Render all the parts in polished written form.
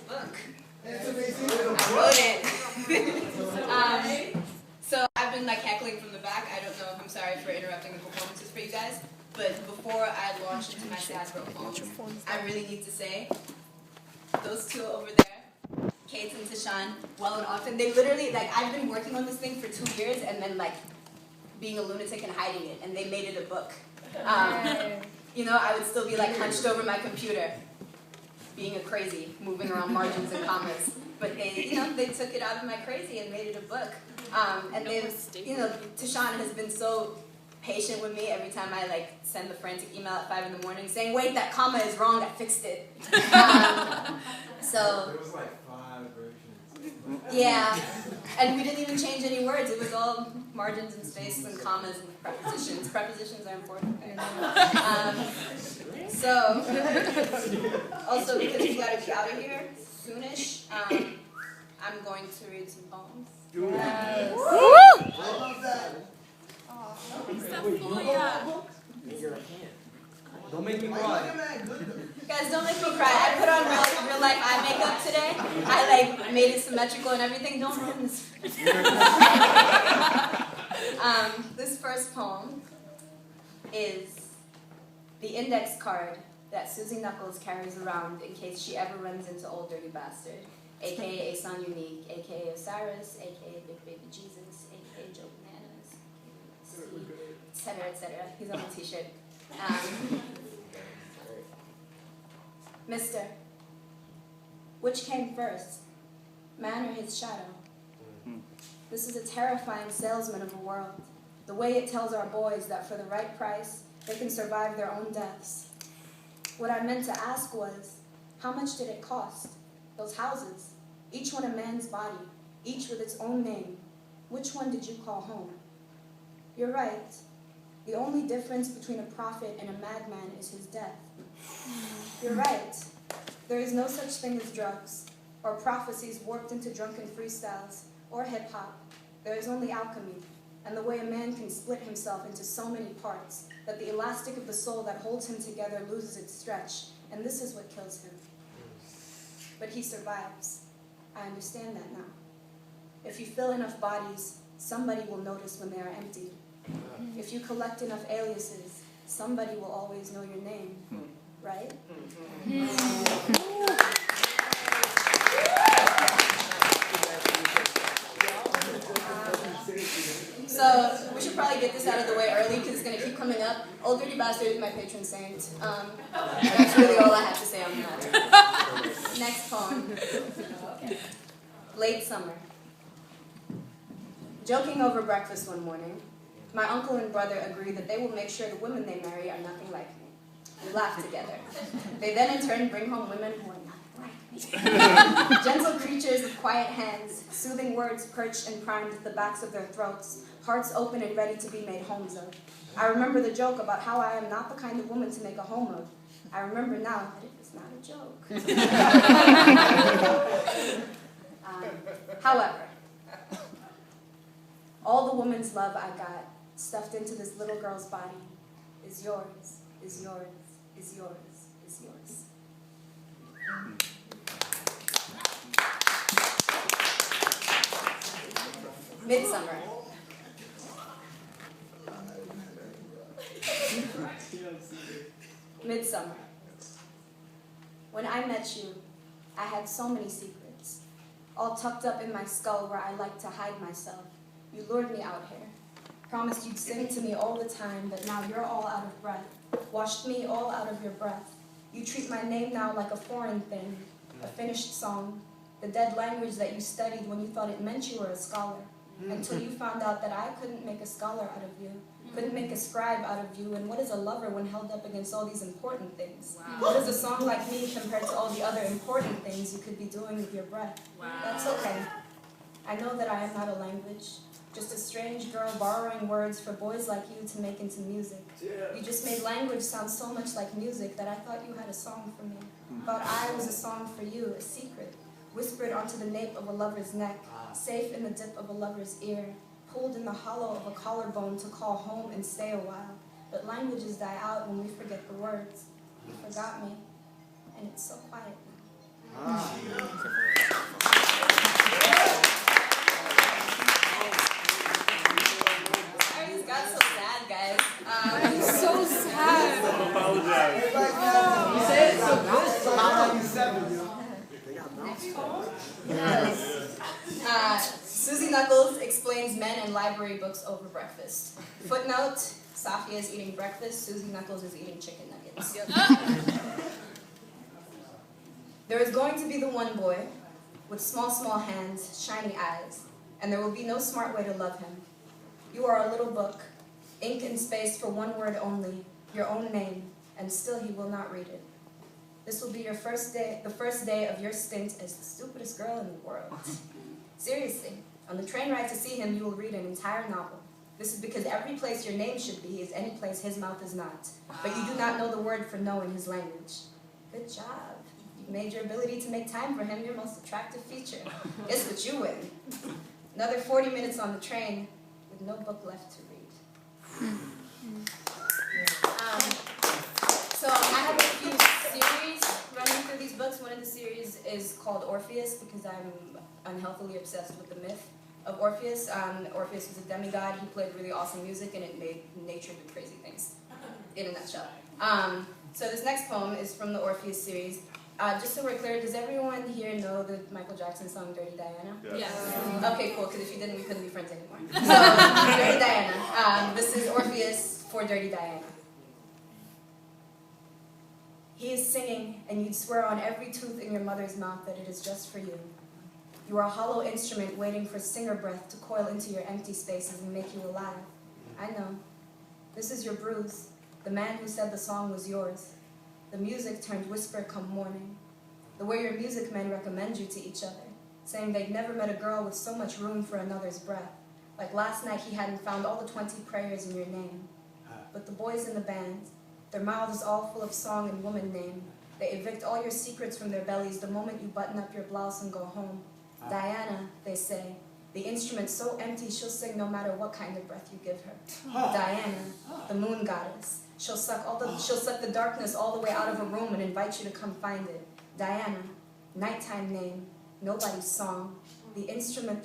book. I wrote it. So I've been like heckling from the back. I don't know. I'm sorry for interrupting the performances for you guys. But before I launch into my sad poems, I really need to say, those two over there, Kate and Tashawn, well and often, they literally, like, I've been working on this thing for 2 years and then, like, being a lunatic and hiding it, and they made it a book. You know, I would still be, like, hunched over my computer, being a crazy, moving around margins and commas. But they, you know, they took it out of my crazy and made it a book. And they've, you know, Tashawn has been so patient with me every time I, like, send the frantic email at 5 in the morning saying, wait, that comma is wrong, I fixed it. So... There was like 5 versions. Yeah, and we didn't even change any words. It was all margins and spaces and commas and prepositions. Prepositions are important. So, also because we got to be out of here soonish, I'm going to read some poems. Yes. I love that. Don't make me cry. Guys, don't make me cry. I put on real life eye makeup today. I like made it symmetrical and everything. Don't ruin this. This first poem is the index card that Susie Knuckles carries around in case she ever runs into Old Dirty Bastard, a.k.a. Son Unique, a.k.a. Osiris, a.k.a. Big Baby Jesus, a.k.a. Joe Bananas, etc., etc. He's on my t-shirt. Mister, which came first, man or his shadow? This is a terrifying salesman of a world, the way it tells our boys that for the right price, they can survive their own deaths. What I meant to ask was, how much did it cost? Those houses, each one a man's body, each with its own name. Which one did you call home? You're right. The only difference between a prophet and a madman is his death. You're right. There is no such thing as drugs, or prophecies warped into drunken freestyles, or hip-hop. There is only alchemy, and the way a man can split himself into so many parts that the elastic of the soul that holds him together loses its stretch, and this is what kills him. But he survives. I understand that now. If you fill enough bodies, somebody will notice when they are empty. If you collect enough aliases, somebody will always know your name, right? So we should probably get this out of the way early because it's going to keep coming up. Old Dirty Bastard is my patron saint. That's really all I have to say on that. Next poem. Late summer. Joking over breakfast one morning, my uncle and brother agree that they will make sure the women they marry are nothing like me. We laugh together. They then in turn bring home women who are nothing like me. Gentle creatures with quiet hands, soothing words perched and primed at the backs of their throats, hearts open and ready to be made homes of. I remember the joke about how I am not the kind of woman to make a home of. I remember now that it was not a joke. However, all the woman's love I got stuffed into this little girl's body is yours, is yours, is yours, is yours. Midsummer. Midsummer. When I met you, I had so many secrets, all tucked up in my skull where I like to hide myself. You lured me out here, promised you'd sing to me all the time, but now you're all out of breath, washed me all out of your breath. You treat my name now like a foreign thing, a finished song, the dead language that you studied when you thought it meant you were a scholar, until you found out that I couldn't make a scholar out of you, couldn't make a scribe out of you, and what is a lover when held up against all these important things? Wow. What is a song like me compared to all the other important things you could be doing with your breath? Wow. That's okay. I know that I am not a language, just a strange girl borrowing words for boys like you to make into music. Yeah. You just made language sound so much like music that I thought you had a song for me. Thought I was a song for you, a secret, whispered onto the nape of a lover's neck, safe in the dip of a lover's ear, pulled in the hollow of a collarbone to call home and stay a while. But languages die out when we forget the words. You forgot me, and it's so quiet now. Next poem. Susie Knuckles explains men and library books over breakfast. Footnote, Safia is eating breakfast, Susie Knuckles is eating chicken nuggets. There is going to be the one boy with small, small hands, shiny eyes, and there will be no smart way to love him. You are a little book, ink and space for one word only, your own name, and still he will not read it. This will be your first day, the first day of your stint as the stupidest girl in the world. Seriously, on the train ride to see him, you will read an entire novel. This is because every place your name should be is any place his mouth is not. But you do not know the word for no in his language. Good job. You've made your ability to make time for him your most attractive feature. Guess what you win? Another 40 minutes on the train with no book left to read. So I have a few series running through these books. One of the series is called Orpheus because I'm unhealthily obsessed with the myth of Orpheus. Orpheus was a demigod. He played really awesome music and it made nature do crazy things, in a nutshell. So this next poem is from the Orpheus series. Just so we're clear, does everyone here know the Michael Jackson song Dirty Diana? Yes. Okay, cool, because if you didn't, we couldn't be friends anymore. So, Dirty Diana. This is Orpheus for Dirty Diana. He is singing, and you'd swear on every tooth in your mother's mouth that it is just for you. You are a hollow instrument waiting for singer breath to coil into your empty spaces and make you alive. I know. This is your bruise, the man who said the song was yours. The music turned whisper come morning. The way your music men recommend you to each other, saying they'd never met a girl with so much room for another's breath. Like last night he hadn't found all the 20 prayers in your name. But the boys in the band, their mouths all full of song and woman name. They evict all your secrets from their bellies the moment you button up your blouse and go home. Diana, they say, the instrument's so empty she'll sing no matter what kind of breath you give her. Diana, the moon goddess, she'll suck the darkness all the way out of a room and invite you to come find it. Diana, nighttime name, nobody's song. The instrument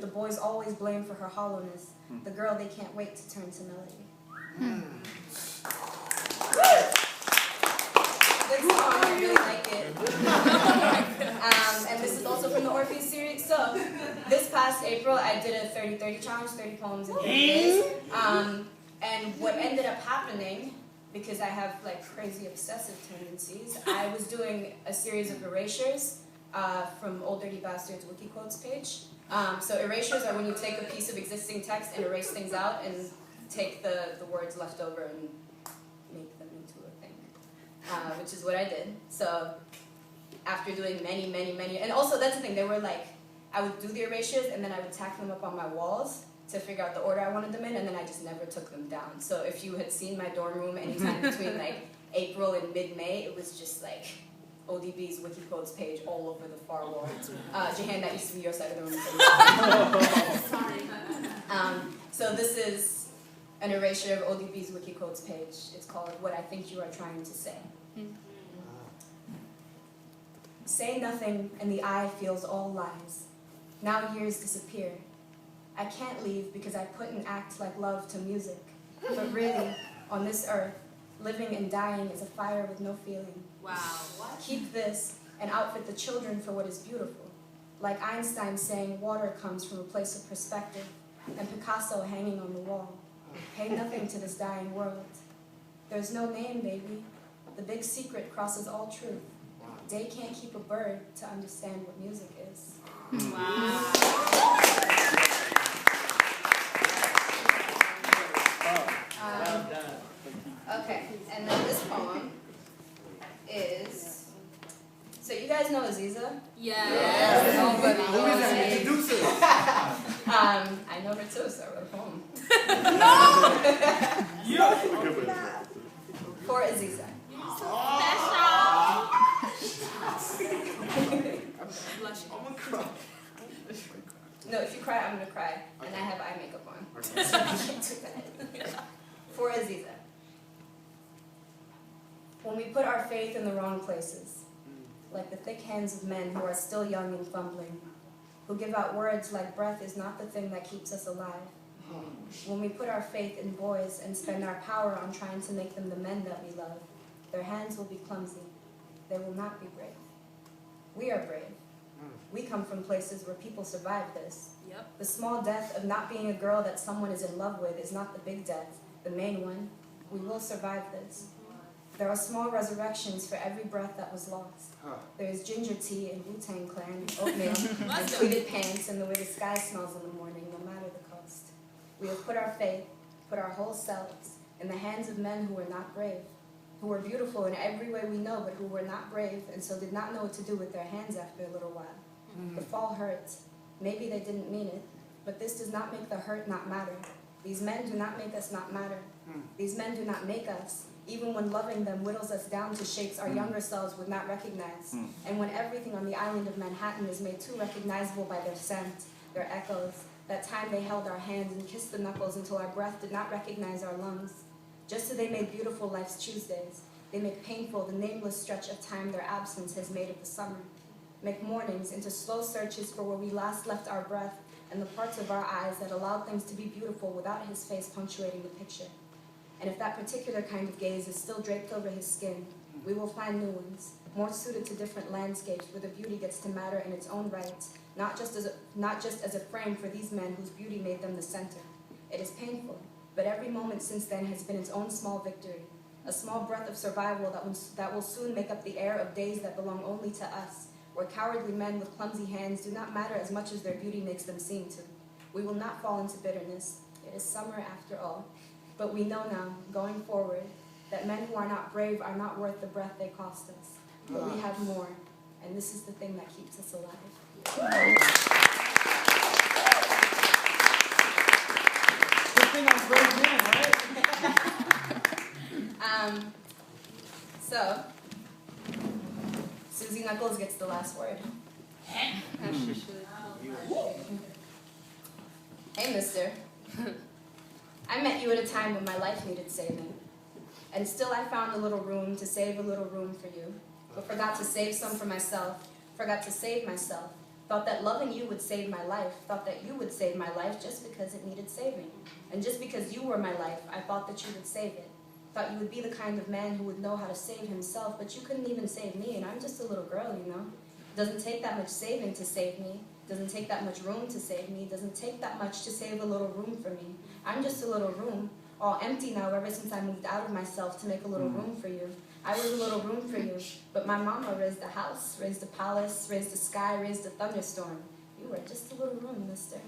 the boys always blame for her hollowness. The girl they can't wait to turn to melody. Good song, I really like it. And this is also from the Orpheus series. So, this past April, I did a 30-30 challenge, 30 poems in 30 days. And what ended up happening, because I have like crazy obsessive tendencies, I was doing a series of erasures from Old Dirty Bastard's wikiquotes page. So erasures are when you take a piece of existing text and erase things out and take the words left over and make them into a thing, which is what I did. So after doing many, and also that's the thing, they were like, I would do the erasures and then I would tack them up on my walls to figure out the order I wanted them in, and then I just never took them down. So if you had seen my dorm room anytime between like April and mid-May, it was just like ODB's wikiquotes page all over the far wall. Jahan, that used to be your side of the room. So this is an erasure of ODB's wikiquotes page. It's called What I Think You Are Trying to Say. Say nothing and the eye feels all lies. Now years disappear. I can't leave because I put an act like love to music. But really, on this earth, living and dying is a fire with no feeling. Wow. What? Keep this and outfit the children for what is beautiful. Like Einstein saying water comes from a place of perspective, and Picasso hanging on the wall. Pay nothing to this dying world. There's no name, baby. The big secret crosses all truth. Day can't keep a bird to understand what music is. Wow. Okay, and then this poem is, so you guys know Aziza? Yes. Nobody knows me. Introduce her. I know her too, so I wrote a poem. For Aziza. Blushing. I'm gonna cry. No, if you cry, I'm gonna cry, and I have eye makeup on. Okay. So I can't do that. For Aziza. When we put our faith in the wrong places, like the thick hands of men who are still young and fumbling, who give out words like breath is not the thing that keeps us alive. When we put our faith in boys and spend our power on trying to make them the men that we love, their hands will be clumsy. They will not be brave. We are brave. We come from places where people survive this. Yep. The small death of not being a girl that someone is in love with is not the big death, the main one. We will survive this. There are small resurrections for every breath that was lost. There is ginger tea and Wu-Tang Clan, oatmeal, and pleated pants, and the way the sky smells in the morning, no matter the cost. We have put our faith, put our whole selves, in the hands of men who were not brave, who were beautiful in every way we know, but who were not brave, and so did not know what to do with their hands after a little while. The fall hurt. Maybe they didn't mean it, but this does not make the hurt not matter. These men do not make us not matter. These men do not make us, even when loving them whittles us down to shapes our younger selves would not recognize, and when everything on the island of Manhattan is made too recognizable by their scent, their echoes, that time they held our hands and kissed the knuckles until our breath did not recognize our lungs. Just as they made beautiful life's Tuesdays, they make painful the nameless stretch of time their absence has made of the summer. Make mornings into slow searches for where we last left our breath and the parts of our eyes that allowed things to be beautiful without his face punctuating the picture. And if that particular kind of gaze is still draped over his skin, we will find new ones, more suited to different landscapes where the beauty gets to matter in its own right, not just as a frame for these men whose beauty made them the center. It is painful, but every moment since then has been its own small victory, a small breath of survival that will soon make up the air of days that belong only to us, where cowardly men with clumsy hands do not matter as much as their beauty makes them seem to. We will not fall into bitterness. It is summer after all. But we know now, going forward, that men who are not brave are not worth the breath they cost us. But we have more, and this is the thing that keeps us alive. Good thing I'm a brave man, right? So, Susie Knuckles gets the last word. As she should. Hey, mister. I met you at a time when my life needed saving. And still I found a little room to save a little room for you. But forgot to save some for myself. Forgot to save myself. Thought that loving you would save my life. Thought that you would save my life just because it needed saving. And just because you were my life, I thought that you would save it. Thought you would be the kind of man who would know how to save himself, but you couldn't even save me, and I'm just a little girl, you know? Doesn't take that much saving to save me. Doesn't take that much room to save me. Doesn't take that much to save a little room for me. I'm just a little room, all empty now ever since I moved out of myself to make a little room for you. I was a little room for you, but my mama raised a house, raised a palace, raised a sky, raised a thunderstorm. You were just a little room, mister.